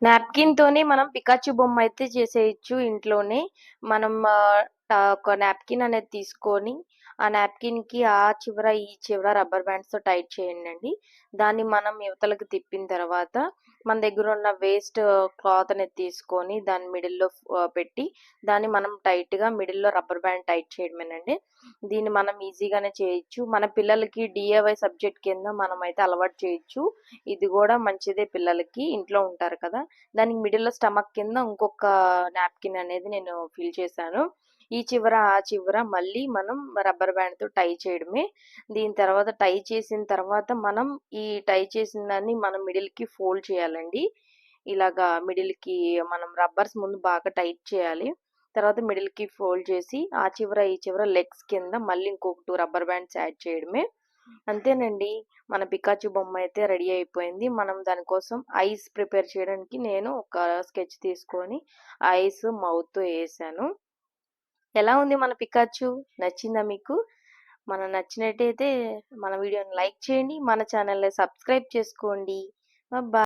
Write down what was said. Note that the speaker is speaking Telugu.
నాప్కిన్‌తోనే మనం పికాచు బొమ్మ అయితే చేసేయొచ్చు ఇంట్లోనే. మనం ఒక నాప్కిన్ అనేది తీసుకొని, ఆ నాప్కిన్‌కి ఆ చివర, ఈ చివర రబ్బర్ బ్యాండ్స్‌తో టైట్ చేయండండి. దాన్ని మనం ఇవతలకి తిప్పిన తర్వాత, మన దగ్గరున్న వేస్ట్ క్లాత్ అనేది తీసుకొని, దాన్ని మిడిల్‌లో పెట్టి, దాన్ని మనం టైట్‌గా మిడిల్‌లో రబ్బర్ బ్యాండ్ టైట్ చేయడమేనండి. దీన్ని మనం ఈజీగానే చేయొచ్చు. మన పిల్లలకి డీఐవై సబ్జెక్ట్ కింద మనమైతే అలవాటు చేయొచ్చు. ఇది గూడా మంచిదే పిల్లలకి. ఇంట్లో ఉంటారు కదా! దానికి మిడిల్‌లో స్టమక్ కింద ఇంకొక నాప్కిన్ అనేది నేను ఫిల్ చేశాను. ఈ చివర, ఆ చివర మళ్ళీ మనం రబ్బర్ బ్యాండ్‌తో టై చేయడమే. దీని తర్వాత టై చేసిన తర్వాత మనం ఈ టై చేసిన దాన్ని మనం మిడిల్‌కి ఫోల్డ్ చేయాలండి. ఇలాగా మిడిల్‌కి మనం రబ్బర్స్ ముందు బాగా టైట్ చేయాలి. తర్వాత మిడిల్‌కి ఫోల్డ్ చేసి, ఆ చివర, ఈ చివర లెగ్స్ కింద మళ్ళీ ఇంకొక 2 రబ్బర్ బ్యాండ్స్ యాడ్ చేయడమే. అంతేనండి. మన పికాచు బొమ్మ అయితే రెడీ అయిపోయింది. మనం దానికోసం ఐస్ ప్రిపేర్ చేయడానికి నేను ఒక స్కెచ్ తీసుకొని ఐస్, మౌత్ ఏసాను. ఎలా ఉంది మన పికాచు? నచ్చిందా మీకు? నచ్చినట్టయితే మన వీడియోని లైక్ చేయండి. మన ఛానెల్‌ని సబ్స్క్రైబ్ చేసుకోండి.